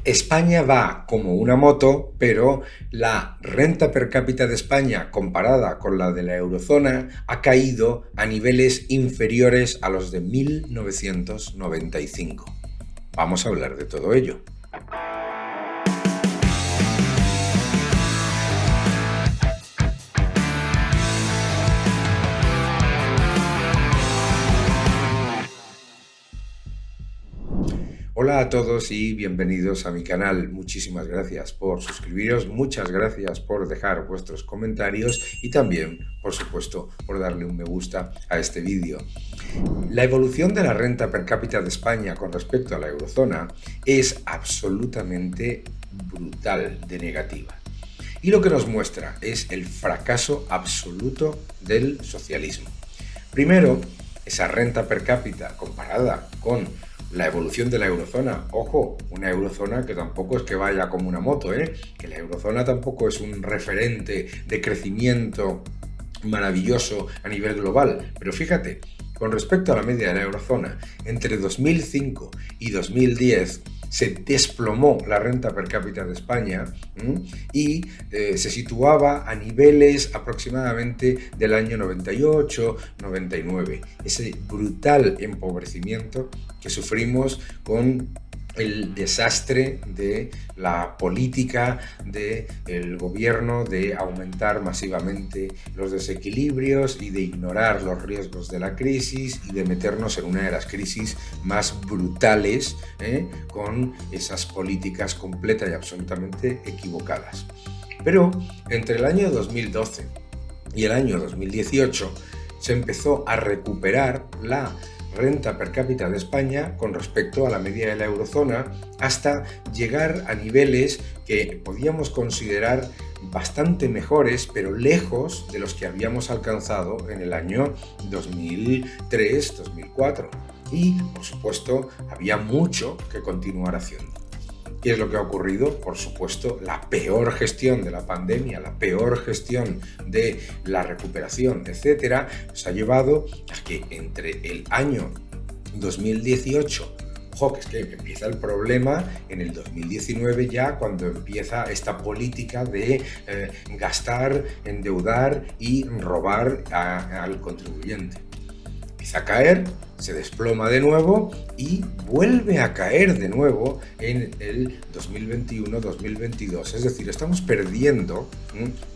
España va como una moto, pero la renta per cápita de España comparada con la de la eurozona ha caído a niveles inferiores a los de 1995. Vamos a hablar de todo ello. Hola a todos y bienvenidos a mi canal. Muchísimas gracias por suscribiros, muchas gracias por dejar vuestros comentarios y también, por supuesto, por darle un me gusta a este vídeo. La evolución de la renta per cápita de España con respecto a la eurozona es absolutamente brutal de negativa. Y lo que nos muestra es el fracaso absoluto del socialismo. Primero, esa renta per cápita comparada con la evolución de la eurozona. Ojo, una eurozona que tampoco es que vaya como una moto, que la eurozona tampoco es un referente de crecimiento maravilloso a nivel global. Pero fíjate, con respecto a la media de la eurozona, entre 2005 y 2010 se desplomó la renta per cápita de España y se situaba a niveles aproximadamente del año 98-99. Ese brutal empobrecimiento que sufrimos con el desastre de la política del gobierno de aumentar masivamente los desequilibrios y de ignorar los riesgos de la crisis y de meternos en una de las crisis más brutales con esas políticas completas y absolutamente equivocadas. Pero entre el año 2012 y el año 2018 se empezó a recuperar la renta per cápita de España con respecto a la media de la eurozona hasta llegar a niveles que podíamos considerar bastante mejores, pero lejos de los que habíamos alcanzado en el año 2003-2004. Y, por supuesto, había mucho que continuar haciendo. ¿Qué es lo que ha ocurrido? Por supuesto, la peor gestión de la pandemia, la peor gestión de la recuperación, etcétera, nos ha llevado a que entre el año 2018, ojo, que es que empieza el problema en el 2019 ya, cuando empieza esta política de gastar, endeudar y robar al contribuyente. Empieza a caer, se desploma de nuevo y vuelve a caer de nuevo en el 2021-2022. Es decir, estamos perdiendo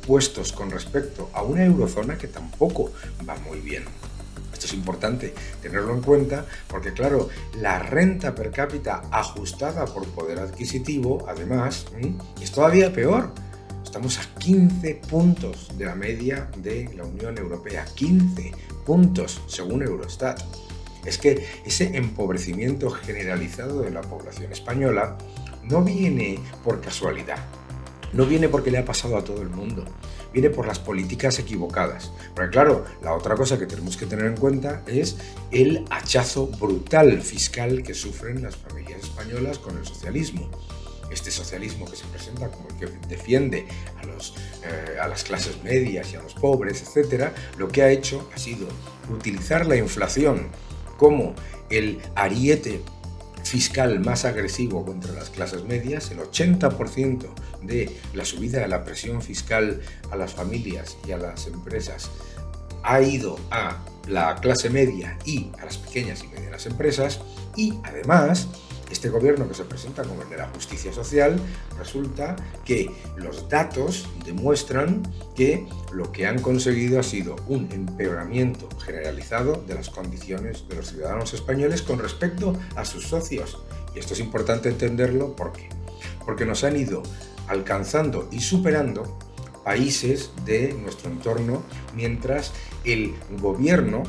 puestos con respecto a una eurozona que tampoco va muy bien. Esto es importante tenerlo en cuenta porque, claro, la renta per cápita ajustada por poder adquisitivo, además, es todavía peor. Estamos a 15 puntos de la media de la Unión Europea, 15 puntos según Eurostat. Es que ese empobrecimiento generalizado de la población española no viene por casualidad, no viene porque le ha pasado a todo el mundo, viene por las políticas equivocadas. Porque claro, la otra cosa que tenemos que tener en cuenta es el hachazo brutal fiscal que sufren las familias españolas con el socialismo. Este socialismo que se presenta como el que defiende a las clases medias y a los pobres, etc., lo que ha hecho ha sido utilizar la inflación como el ariete fiscal más agresivo contra las clases medias. El 80% de la subida de la presión fiscal a las familias y a las empresas ha ido a la clase media y a las pequeñas y medianas empresas, y además este gobierno que se presenta como el de la justicia social, resulta que los datos demuestran que lo que han conseguido ha sido un empeoramiento generalizado de las condiciones de los ciudadanos españoles con respecto a sus socios. Y esto es importante entenderlo, ¿por qué? Porque nos han ido alcanzando y superando países de nuestro entorno, mientras el gobierno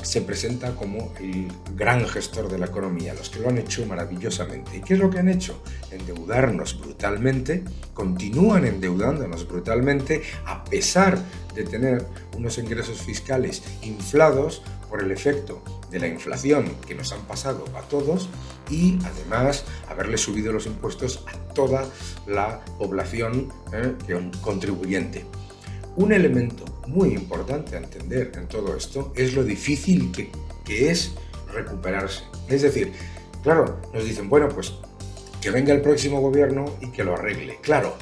se presenta como el gran gestor de la economía, los que lo han hecho maravillosamente. ¿Y qué es lo que han hecho? Endeudarnos brutalmente, continúan endeudándonos brutalmente a pesar de tener unos ingresos fiscales inflados por el efecto de la inflación que nos han pasado a todos y además haberle subido los impuestos a toda la población contribuyente. Un elemento muy importante a entender en todo esto es lo difícil que es recuperarse. Es decir, claro, nos dicen, bueno, pues que venga el próximo gobierno y que lo arregle. Claro,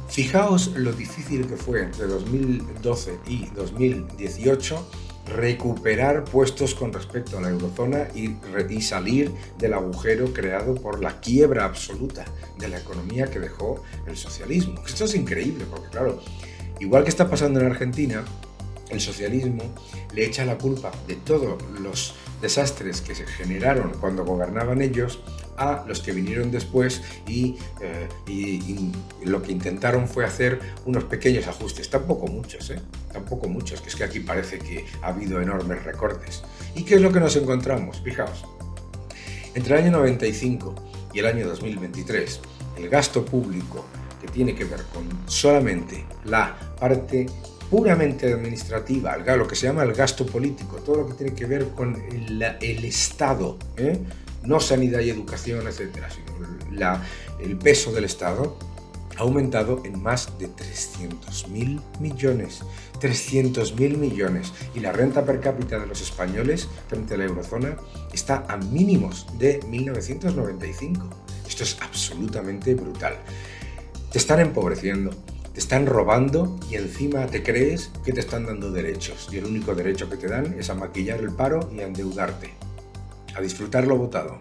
fijaos lo difícil que fue entre 2012 y 2018 recuperar puestos con respecto a la eurozona y salir del agujero creado por la quiebra absoluta de la economía que dejó el socialismo. Esto es increíble porque, claro, igual que está pasando en Argentina, el socialismo le echa la culpa de todos los desastres que se generaron cuando gobernaban ellos a los que vinieron después y lo que intentaron fue hacer unos pequeños ajustes, tampoco muchos, que es que aquí parece que ha habido enormes recortes. ¿Y qué es lo que nos encontramos? Fijaos, entre el año 95 y el año 2023, el gasto público que tiene que ver con solamente la parte puramente administrativa, lo que se llama el gasto político, todo lo que tiene que ver con el Estado, no sanidad y educación, etcétera, sino el peso del Estado, ha aumentado en más de 300.000 millones. 300.000 millones. Y la renta per cápita de los españoles frente a la eurozona está a mínimos de 1995. Esto es absolutamente brutal. Te están empobreciendo, te están robando y encima te crees que te están dando derechos. Y el único derecho que te dan es a maquillar el paro y a endeudarte. A disfrutar lo votado.